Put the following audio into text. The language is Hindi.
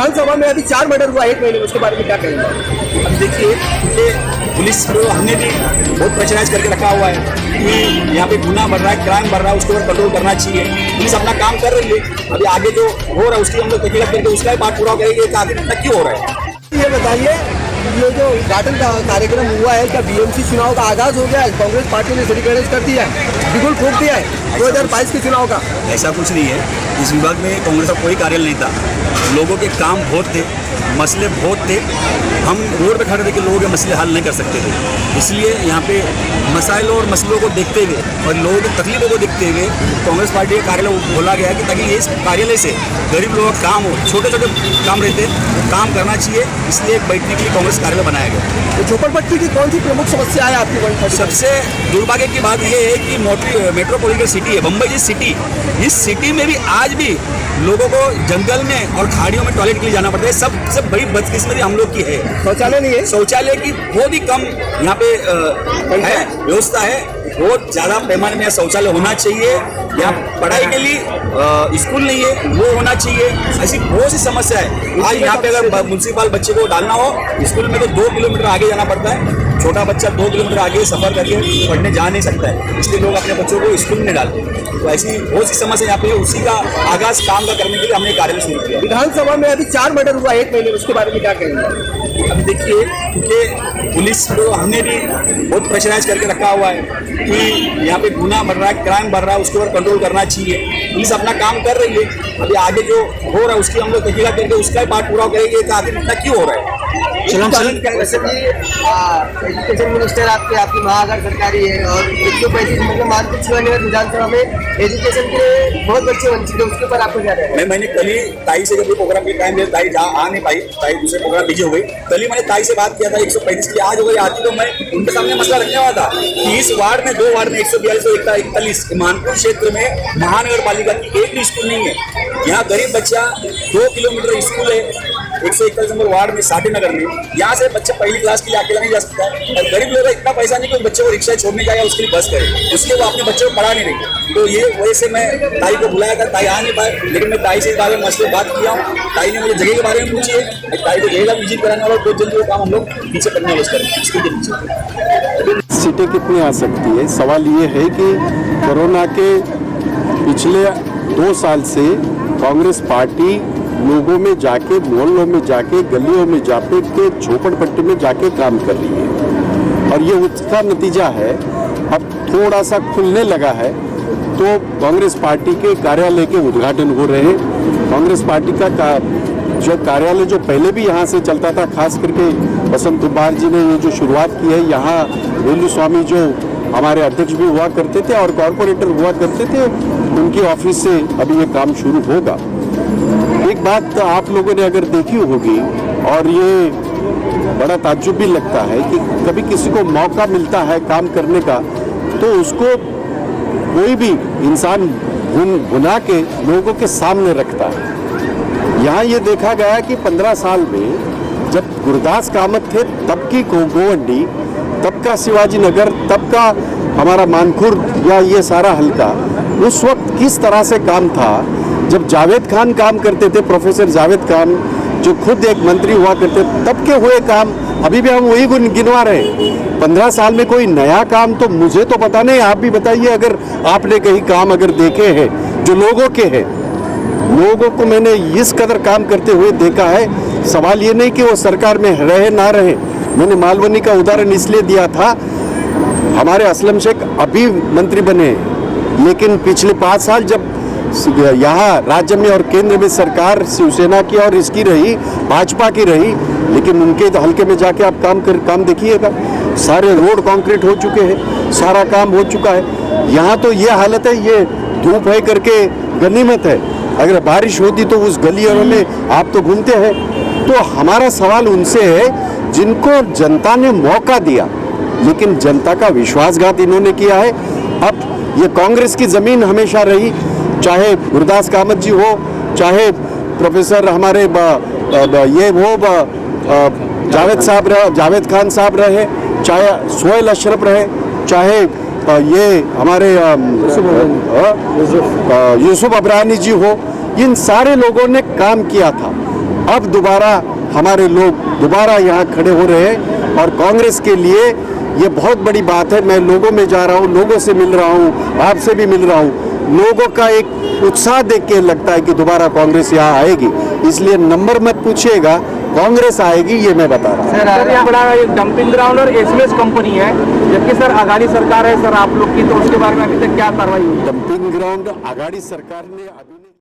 विधानसभा में अभी 4 मर्डर हुआ 1 महीने में, उसके बारे में क्या कहेंगे? अब देखिए, ये पुलिस को हमने भी बहुत प्रेशराइज करके रखा हुआ है कि यहाँ पे गुना बढ़ रहा है, क्राइम बढ़ रहा है, उसके ऊपर कंट्रोल करना चाहिए। पुलिस अपना काम कर रही है। अभी आगे जो हो रहा है उसकी हम लोग तहकीकात करके उसका ही पार्ट पूरा करेंगे कि आगे तक क्यों हो रहा है। ये बताइए, ये जो उद्घाटन का कार्यक्रम हुआ है, क्या बीएमसी चुनाव का आगाज हो गया है? कांग्रेस पार्टी ने श्रीगणेश कर दिया है, बिल्कुल ठोक दिया है 2022 के चुनाव का? ऐसा कुछ नहीं है। इस विभाग में कांग्रेस का कोई कार्यालय नहीं था। लोगों के काम बहुत थे, मसले बहुत थे। हम रोड पे खड़े रहकर लोगों के मसले हल नहीं कर सकते थे। इसलिए यहाँ पे मसाइलों और मसलों को देखते हुए और लोगों की तकलीफों को देखते हुए कांग्रेस पार्टी का कार्यालय खोला गया कि ताकि इस कार्यालय से गरीब लोगों का काम हो, छोटे छोटे काम रहते हैं, काम करना चाहिए। इसलिए बैठने के लिए कांग्रेस कार्यालय बनाया गया। तो झोपड़पट्टी की कौन सी प्रमुख समस्या है आपकी? सबसे दुर्भाग्य की बात यह है कि मेट्रोपॉलिटन सिटी है बम्बई जिस सिटी, इस सिटी में भी आज भी लोगों को जंगल में और खाड़ियों में टॉयलेट के लिए जाना पड़ता है। सबसे बड़ी बदकिस्मती हम लोग की है। शौचालय नहीं है, शौचालय की बहुत ही कम यहाँ पे है व्यवस्था है। बहुत ज़्यादा पैमाने में शौचालय होना चाहिए। यहाँ पढ़ाई के लिए स्कूल नहीं है, वो होना चाहिए। ऐसी बहुत सी समस्या है। आज यहाँ पे अगर म्यूनसिपल बच्चे को डालना हो स्कूल में तो 2 किलोमीटर आगे जाना पड़ता है। छोटा बच्चा 2 किलोमीटर आगे सफर करके पढ़ने जा नहीं सकता है, इसलिए लोग अपने बच्चों को स्कूल में डालते हैं। तो ऐसी बहुत सी समस्या यहाँ पे, उसी का आगाज काम का करने के लिए हमने कार्यालय शुरू किया। विधानसभा में अभी 4 मर्डर हुआ 1 महीने में, उसके बारे में क्या कहेंगे? अभी देखिए, क्योंकि पुलिस को हमने भी बहुत प्रेशराइज करके रखा हुआ है कि यहाँ पे गुना बढ़ रहा है, क्राइम बढ़ रहा है, उसके ऊपर कंट्रोल करना चाहिए। पुलिस अपना काम कर रही है। अभी आगे जो हो रहा है उसकी हम लोग तहकीकात करके उसका ही पार्ट पूरा करेंगे कि आगे तक क्यों हो रहा है। वैसे भी एजुकेशन मिनिस्टर आपकी महागठ सरकारी है और 135 मतलब मानकुछ विधानसभा में एजुकेशन के लिए बहुत बच्चे वंचित है, उसके ऊपर आपको क्या रहेगा? मैंने कल ही ताई से, जब ये प्रोग्राम के टाइम ताई आ नहीं पाई, ताई दूसरे प्रोग्राम बिजी हो गई। कल ही मैंने ताई से बात किया था 135 की आज हो गई। आती तो मैं उनके सामने मसला रखने वाला था कि इस वार्ड में 2 वार्ड में 142 और 141 मानपुर क्षेत्र में महानगर पालिका की एक भी स्कूल नहीं है। यहाँ गरीब बच्चा 2 किलोमीटर स्कूल है 141 नंबर वार्ड में साठे नगर में। यहाँ से बच्चा पहली क्लास के लिए अकेला नहीं जा सकता है और गरीब लोगों का इतना पैसा नहीं कि उस बच्चे को रिक्शा छोड़ने जाएगा, उसके लिए बस करे, उसके वो अपने बच्चे को पढ़ा नहीं रही। तो ये वजह से मैं ताई को बुलाया था, ताई आ नहीं पाए, लेकिन मैं ताई से इस बारे में मसले बात किया हूँ। ताई ने मुझे जगह के बारे में पूछी है, ताई को जगह का विजिट कराने वाला बहुत जल्दी वो काम हम लोग पीछे करने वाले करेंगे। इसके पीछे सीटें कितनी आ सकती है? सवाल ये है कि कोरोना के पिछले 2 साल से कांग्रेस पार्टी लोगों में जाके, मोहल्लों में जाके, गलियों में जाके के झोपड़पट्टी में जाके काम कर रही है और ये उसका नतीजा है। अब थोड़ा सा खुलने लगा है तो कांग्रेस पार्टी के कार्यालय के उद्घाटन हो रहे हैं। कांग्रेस पार्टी का जो कार्यालय जो पहले भी यहाँ से चलता था, खास करके बसंत कुमार जी ने ये जो शुरुआत की है, यहाँ वेलू स्वामी जो हमारे अध्यक्ष भी हुआ करते थे और कॉरपोरेटर हुआ करते थे, उनकी ऑफिस से अभी ये काम शुरू होगा। एक बात आप लोगों ने अगर देखी होगी और ये बड़ा ताज्जुब भी लगता है कि कभी किसी को मौका मिलता है काम करने का तो उसको कोई भी इंसान बुला के लोगों के सामने रखता है। यहाँ ये देखा गया कि 15 साल में जब गुरदास कामत थे तब की गोवंडी, तब का शिवाजी नगर, तब का हमारा मानखुर या ये सारा हल्का, उस वक्त किस तरह से काम था। जब जावेद खान काम करते थे, प्रोफेसर जावेद खान जो खुद एक मंत्री हुआ करते, तब के हुए काम अभी भी हम वही गिनवा रहे हैं। 15 साल में कोई नया काम तो मुझे तो पता नहीं, आप भी बताइए अगर आपने कहीं काम अगर देखे हैं जो लोगों के हैं। लोगों को मैंने इस कदर काम करते हुए देखा है। सवाल ये नहीं कि वो सरकार में रहे ना रहे। मैंने मालवनी का उदाहरण इसलिए दिया था, हमारे असलम शेख अभी मंत्री बने, लेकिन पिछले 5 साल जब यहाँ राज्य में और केंद्र में सरकार शिवसेना की और इसकी रही, भाजपा की रही, लेकिन उनके हल्के में जाके आप काम देखिएगा, सारे रोड कंक्रीट हो चुके हैं, सारा काम हो चुका है। यहाँ तो ये हालत है, ये धूप है करके गनीमत है। अगर बारिश होती तो उस गलियों में आप तो घूमते हैं। तो हमारा सवाल उनसे है जिनको जनता ने मौका दिया, लेकिन जनता का विश्वासघात इन्होंने किया है। अब ये कांग्रेस की जमीन हमेशा रही, चाहे गुरदास कामत जी हो, चाहे प्रोफेसर हमारे ये हो जावेद खान साहब रहे, चाहे सोहेल अशरफ रहे, चाहे ये हमारे यूसुफ अबरानी जी हो, इन सारे लोगों ने काम किया था। अब दोबारा हमारे लोग दोबारा यहाँ खड़े हो रहे हैं और कांग्रेस के लिए ये बहुत बड़ी बात है। मैं लोगों में जा रहा हूँ, लोगों से मिल रहा हूँ, आपसे भी मिल रहा हूँ, लोगों का एक उत्साह देख के लगता है कि दोबारा कांग्रेस यहाँ आएगी। इसलिए नंबर मत पूछिएगा, कांग्रेस आएगी ये मैं बता रहा हूँ। सर यहाँ बड़ा एक डंपिंग ग्राउंड और एसएमएस कंपनी है, जबकि सर आघाड़ी सरकार है सर आप लोग की, तो उसके बारे में अभी तक क्या कार्रवाई हुई? डंपिंग ग्राउंड आघाड़ी सरकार ने अभी